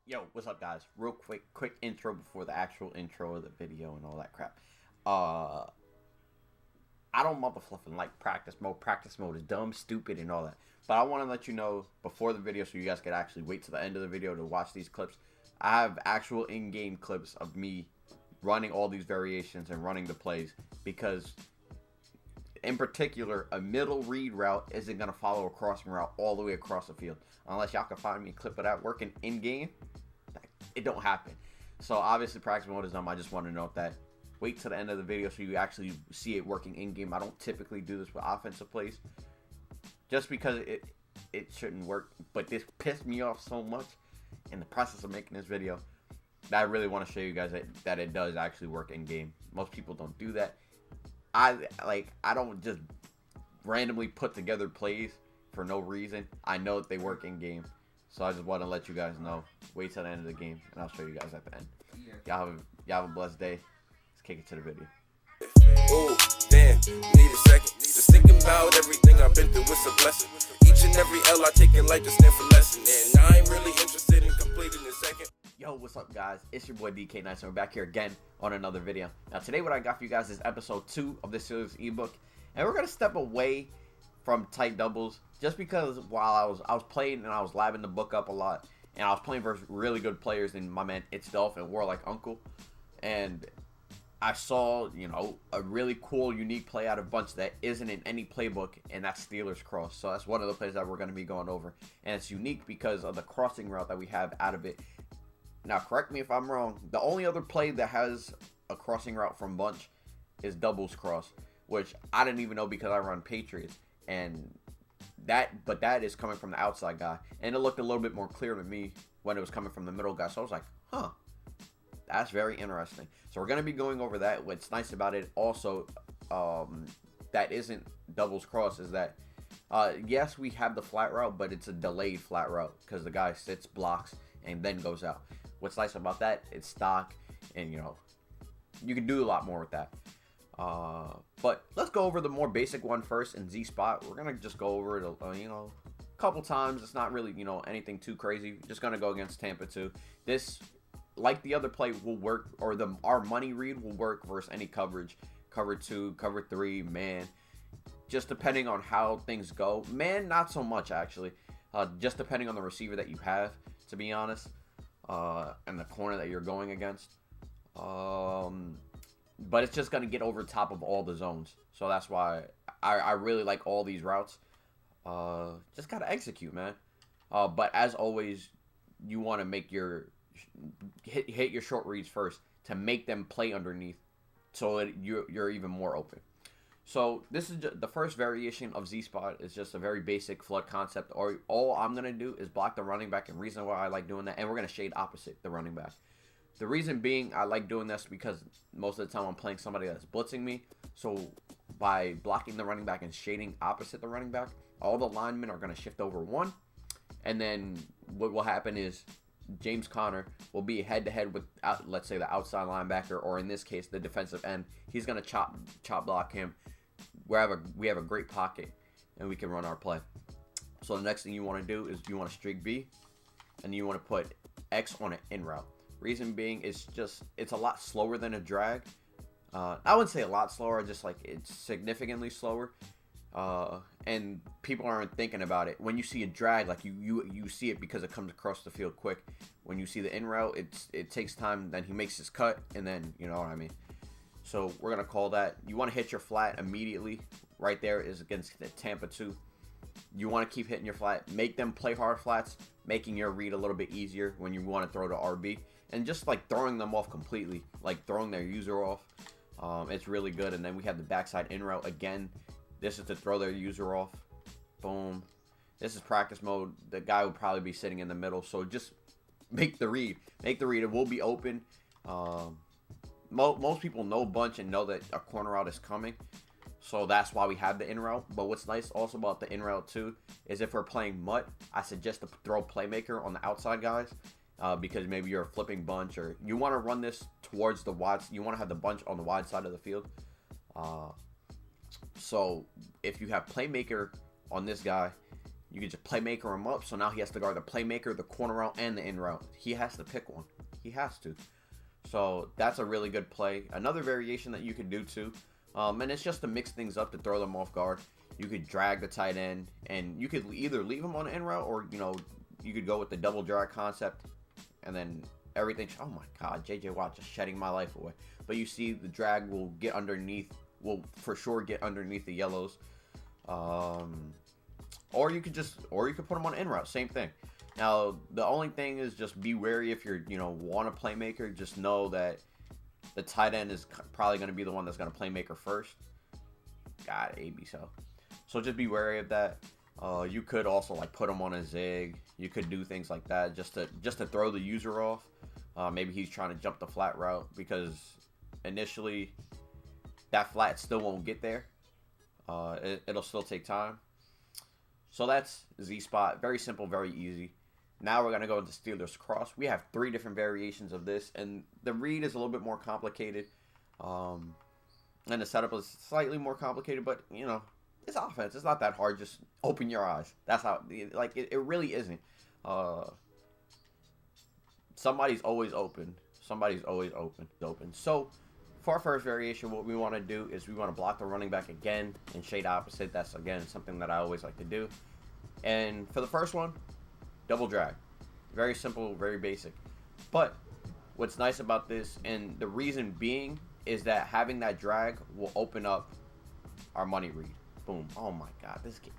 Yo, what's up, guys? Real quick intro before the actual intro of the video and all that crap. I don't motherfluffing like practice mode. Practice mode is dumb, stupid, and all that. But I want to let you know before the video so you guys can actually wait to the end of the video to watch these clips. I have actual in-game clips of me running all these variations and running the plays because, in particular, a middle read route isn't going to follow a crossing route all the way across the field. Unless y'all can find me a clip of that working in-game, it don't happen. So obviously practice mode is dumb. I just want to note that. Wait till the end of the video so you actually see it working in-game. I don't typically do this with offensive plays just because it shouldn't work. But this pissed me off so much in the process of making this video that I really want to show you guys that it does actually work in-game. Most people don't do that. I don't just randomly put together plays for no reason. I know that they work in-game. So I just want to let you guys know. Wait till the end of the game, and I'll show you guys at the end. Y'all have a blessed day. Let's kick it to the video. Oh, damn, need a second. Just thinking about everything I've been through, it's a blessing. Each and every L I take in life to stand for lesson. And I ain't really interested in completing the second. Yo, what's up, guys? It's your boy DK Nice, and we're back here again on another video. Now, today what I got for you guys is episode 2 of this series ebook. And we're going to step away from tight doubles just because while I was playing and I was labbing the book up a lot, and I was playing versus really good players in my man It's Dolph and Warlike Uncle, and I saw, a really cool, unique play out of bunch that isn't in any playbook, and that's Steelers cross. So that's one of the plays that we're going to be going over, and it's unique because of the crossing route that we have out of it. Now, correct me if I'm wrong, the only other play that has a crossing route from bunch is doubles cross, which I didn't even know because I run Patriots, and that is coming from the outside guy, and it looked a little bit more clear to me when it was coming from the middle guy. So I was like, huh, that's very interesting. So we're going to be going over that. What's nice about it also, that isn't doubles cross, is that yes, we have the flat route, but it's a delayed flat route because the guy sits, blocks, and then goes out. What's nice about that, it's stock, and you can do a lot more with that. But let's go over the more basic one first in Z spot. We're gonna just go over it a couple times. It's not really anything too crazy. Just gonna go against Tampa 2. This, like the other play, will work, or our money read will work versus any coverage. Cover 2, cover 3, man. Just depending on how things go. Man, not so much actually. Just depending on the receiver that you have, to be honest, and the corner that you're going against. But it's just going to get over top of all the zones. So that's why I really like all these routes. Just got to execute, man. But as always, you want to make hit your short reads first to make them play underneath so that you're even more open. So this is the first variation of Z-Spot. It's just a very basic flood concept. All I'm going to do is block the running back, and reason why I like doing that, and we're going to shade opposite the running back. The reason being I like doing this because most of the time I'm playing somebody that's blitzing me. So by blocking the running back and shading opposite the running back, all the linemen are going to shift over one. And then what will happen is James Conner will be head-to-head with, let's say, the outside linebacker, or in this case, the defensive end. He's going to chop block him. We have a great pocket, and we can run our play. So the next thing you want to do is you want to streak B, and you want to put X on an in route. Reason being, it's a lot slower than a drag. I wouldn't say a lot slower, just like it's significantly slower. And people aren't thinking about it. When you see a drag, like you see it because it comes across the field quick. When you see the in route, it takes time. Then he makes his cut, and then you know what I mean. So we're gonna call that. You want to hit your flat immediately. Right there is against the Tampa 2. You want to keep hitting your flat. Make them play hard flats, making your read a little bit easier when you want to throw to RB. And just like throwing them off completely, like throwing their user off. It's really good. And then we have the backside in route again. This is to throw their user off. Boom. This is practice mode. The guy will probably be sitting in the middle. So just make the read. Make the read. It will be open. Most people know bunch and know that a corner route is coming. So that's why we have the in route. But what's nice also about the in route too is if we're playing mutt, I suggest to throw playmaker on the outside guys. Because maybe you're a flipping bunch, or you want to run this towards the wide. You want to have the bunch on the wide side of the field. So if you have playmaker on this guy, You could just playmaker him up, so now he has to guard the playmaker, the corner route, and the in route. He has to pick one. He has to. So that's a really good play. Another variation that you could do too, and it's just to mix things up to throw them off guard. You could drag the tight end, and you could either leave him on the in route, or you could go with the double drag concept, and then everything. Oh my God, JJ Watt just shedding my life away. But you see, the drag will get underneath. Will for sure get underneath the yellows. Or you could put them on in route. Same thing. Now the only thing is just be wary if you're want a playmaker. Just know that the tight end is probably going to be the one that's going to playmaker first. God, AB so just be wary of that. You could also like put him on a zig. You could do things like that just to throw the user off. Maybe he's trying to jump the flat route because initially that flat still won't get there. It'll still take time. So that's Z spot. Very simple, very easy. Now we're going to go into Steelers cross. We have 3 different variations of this, and the read is a little bit more complicated. And the setup is slightly more complicated, but it's offense. It's not that hard. Just open your eyes. That's how, it really isn't. Somebody's always open. Somebody's always open. So for our first variation, what we want to do is we want to block the running back again and shade opposite. That's, again, something that I always like to do. And for the first one, double drag. Very simple, very basic. But what's nice about this, and the reason being, is that having that drag will open up our money read. Boom. Oh my God, this game.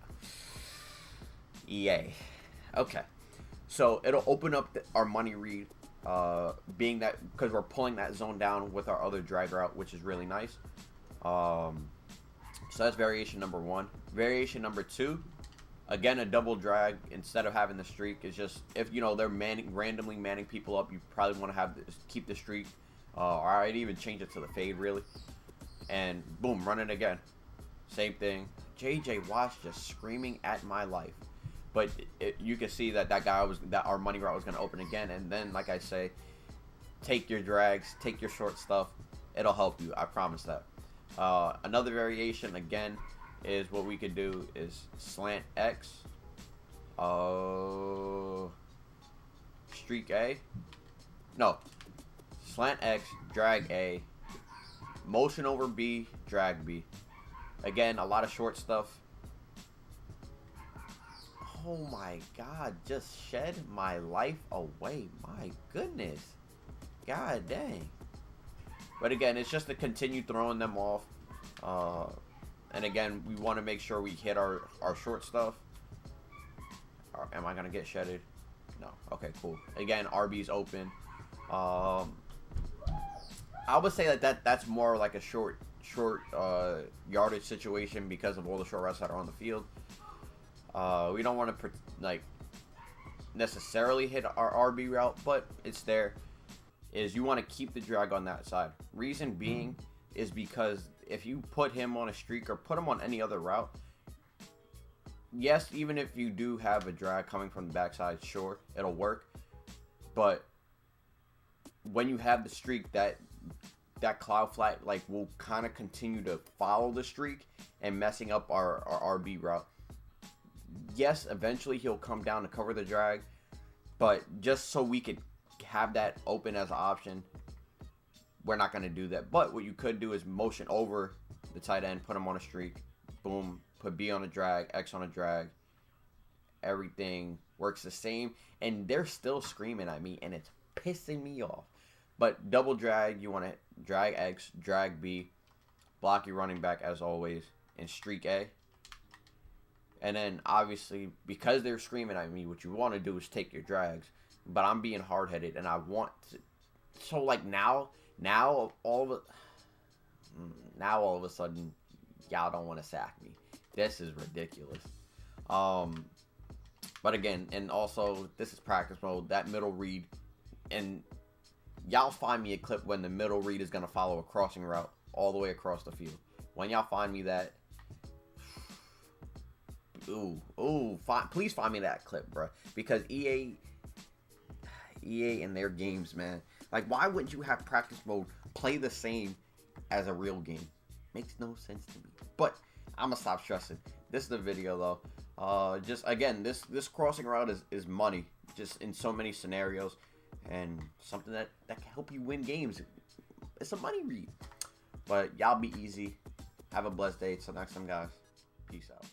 EA. Okay. So it'll open up our money read, being that because we're pulling that zone down with our other drag route, which is really nice. So that's variation number 1. Variation number 2, again, a double drag instead of having the streak. Is just if they're randomly manning people up, you probably want to keep the streak, or I'd even change it to the fade really, and boom, run it again. Same thing. JJ Watt's just screaming at my life. But you can see that our money route was going to open again. And then, like I say, take your drags, take your short stuff. It'll help you. I promise that. Another variation, again, is what we could do is slant X. Streak A. No. Slant X, drag A. Motion over B, drag B. Again, a lot of short stuff. Oh my God, just shed my life away. My goodness. God dang. But again, it's just to continue throwing them off. And again, we want to make sure we hit our short stuff. Am I going to get shedded? No. Okay, cool. Again, RB's open. I would say that's more like a short yardage situation because of all the short routes that are on the field. We don't want to necessarily hit our RB route, but it's there. Is you want to keep the drag on that side. Reason being is because if you put him on a streak or put him on any other route, yes, even if you do have a drag coming from the backside, sure, it'll work. But when you have the streak, that cloud flat will kind of continue to follow the streak and messing up our RB route. Yes, eventually he'll come down to cover the drag, but just so we could have that open as an option, we're not going to do that. But what you could do is motion over the tight end, put him on a streak, boom, put B on a drag, X on a drag. Everything works the same, and they're still screaming at me, and it's pissing me off. But double drag, you want to drag X, drag B, block your running back as always, and streak A. And then, obviously, because they're screaming at me, what you want to do is take your drags. But I'm being hard-headed, and I want to... So, now all of a sudden, y'all don't want to sack me. This is ridiculous. But again, and also, this is practice mode. That middle read, and y'all find me a clip when the middle read is going to follow a crossing route all the way across the field. When y'all find me that... please find me that clip, bro. Because EA in their games, man. Why wouldn't you have practice mode play the same as a real game? Makes no sense to me. But I'm gonna stop stressing. This is the video, though. Just again, this crossing route is money, just in so many scenarios, and something that can help you win games. It's a money read. But y'all be easy. Have a blessed day. Till next time, guys. Peace out.